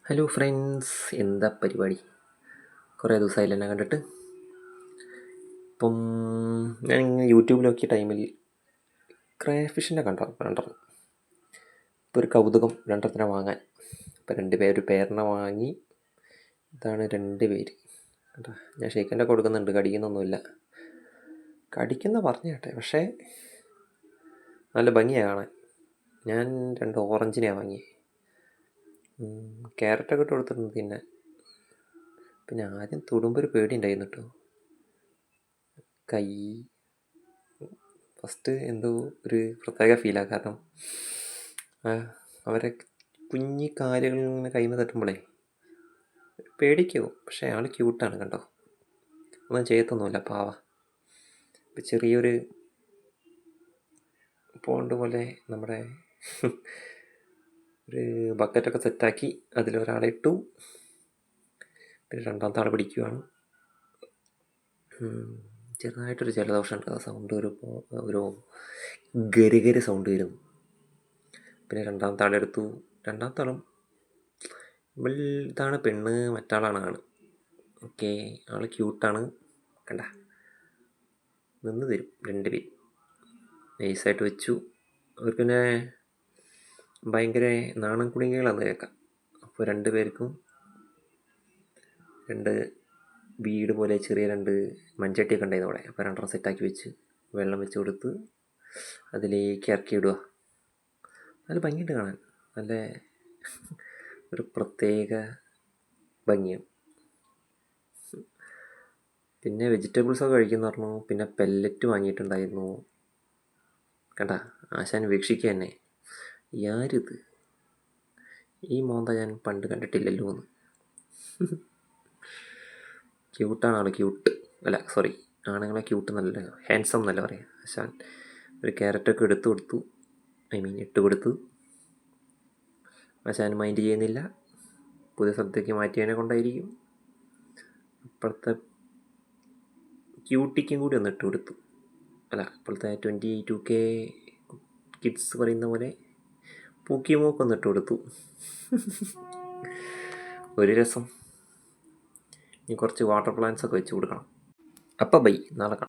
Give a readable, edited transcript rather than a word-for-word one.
Hello friends, എന്താ പരിപാടി? കുറേ ദിവസമായില്ല എന്നെ കണ്ടിട്ട്. ഇപ്പം ഞാനിങ്ങനെ യൂട്യൂബിൽ നോക്കിയ ടൈമിൽ ക്രേ ഫിഷിൻ്റെ രണ്ടെണ്ണം. ഇപ്പോൾ ഒരു കൗതുകം രണ്ടെണ്ണത്തിനെ വാങ്ങാൻ. ഇപ്പോൾ ഒരു പേരിനെ വാങ്ങി. ഇതാണ് 2 പേര് കേട്ടോ. ഞാൻ ഷെയ്ക്കൻ്റെ കൊടുക്കുന്നുണ്ട്, കടിക്കുന്നൊന്നുമില്ല. കടിക്കുന്ന പറഞ്ഞു കേട്ടെ, പക്ഷേ നല്ല ഭംഗിയാണ് കാണാൻ. ഞാൻ 2 ഓറഞ്ചിനെയാണ് വാങ്ങിയത്. ക്യാരറ്റൊക്കെ ഇട്ട് കൊടുത്തിട്ടുണ്ട്. പിന്നെ ആദ്യം തൊടുമ്പോൾ ഒരു പേടി ഉണ്ടായിരുന്നു കേട്ടോ. കൈ ഫസ്റ്റ് എന്തോ ഒരു പ്രത്യേക ഫീലാണ്. കാരണം അവരെ കുഞ്ഞി കാലുകൾ ഇങ്ങനെ കൈമ തട്ടുമ്പോഴേ പേടിക്കും. പക്ഷേ ആൾ ക്യൂട്ടാണ് കണ്ടോ. ഒന്നും ചെയ്യത്തൊന്നുമില്ല, പാവ. ഇപ്പം ചെറിയൊരു പോണ്ട് പോലെ നമ്മുടെ ഒരു ബക്കറ്റൊക്കെ സെറ്റാക്കി അതിലൊരാളെ ഇട്ടു. പിന്നെ രണ്ടാമത്തെ ആൾ പിടിക്കുകയാണ്. ചെറുതായിട്ടൊരു ജലദോഷമുണ്ട്. ആ സൗണ്ട് ഒരു ഗരിഗരി സൗണ്ട് വരുന്നു. പിന്നെ രണ്ടാമത്തെ ആളെടുത്തു. രണ്ടാമത്തെ ആളും ഇതാണ് പെണ്ണ്, മറ്റാളാണ് ആണ്. ഓക്കെ, ആൾ ക്യൂട്ടാണ് കണ്ട. നിന്ന് തരും 2 പേര്. നൈസായിട്ട് വെച്ചു. അവർ പിന്നെ ഭയങ്കര നാണം കുടുങ്ങികളാന്ന് കേൾക്കാം. അപ്പോൾ 2 പേർക്കും 2 വീട് പോലെ ചെറിയ 2 മൺചട്ടിയൊക്കെ ഉണ്ടായിരുന്നു അവിടെ. അപ്പോൾ 2 സെറ്റാക്കി വെച്ച് വെള്ളം വെച്ച് കൊടുത്ത് അതിലേക്ക് ഇറക്കി ഇടുക. നല്ല ഭംഗിയുണ്ട് കാണാൻ. നല്ല ഒരു പ്രത്യേക ഭംഗിയാണ്. പിന്നെ വെജിറ്റബിൾസൊക്കെ കഴിക്കുമെന്ന് പറഞ്ഞു. പിന്നെ പെല്ലറ്റ് വാങ്ങിയിട്ടുണ്ടായിരുന്നു. കണ്ട, ആശാൻ വീക്ഷിക്കുക തന്നെ, ആരിത്, ഈ മോന്ത ഞാൻ പണ്ട് കണ്ടിട്ടില്ലല്ലോ എന്ന്. ക്യൂട്ടാണ് ആൾ. ക്യൂട്ട് അല്ല, സോറി, ആണുങ്ങളെ ക്യൂട്ട് നല്ല ഹാൻസം എന്നല്ല പറയാം. ആശാൻ ഒരു ക്യാരറ്റൊക്കെ എടുത്തു കൊടുത്തു. ഇട്ട് കൊടുത്തു. ആശാൻ മൈൻഡ് ചെയ്യുന്നില്ല. പുതിയ സ്ഥലത്തേക്ക് മാറ്റിയതിനെ കൊണ്ടായിരിക്കും. ഇപ്പോഴത്തെ ക്യൂട്ടിക്കും കൂടി ഒന്ന് ഇട്ട് കൊടുത്തു. അല്ല, ഇപ്പോഴത്തെ 22K കിഡ്സ് പറയുന്ന പോലെ പൂക്കി മൂക്കൊന്ന് ഇട്ട് കൊടുത്തു. ഒരു രസം. ഇനി കുറച്ച് വാട്ടർ പ്ലാന്റ്സ് ഒക്കെ വെച്ച് കൊടുക്കണം. അപ്പം ബൈ, നാളെ കാണാം.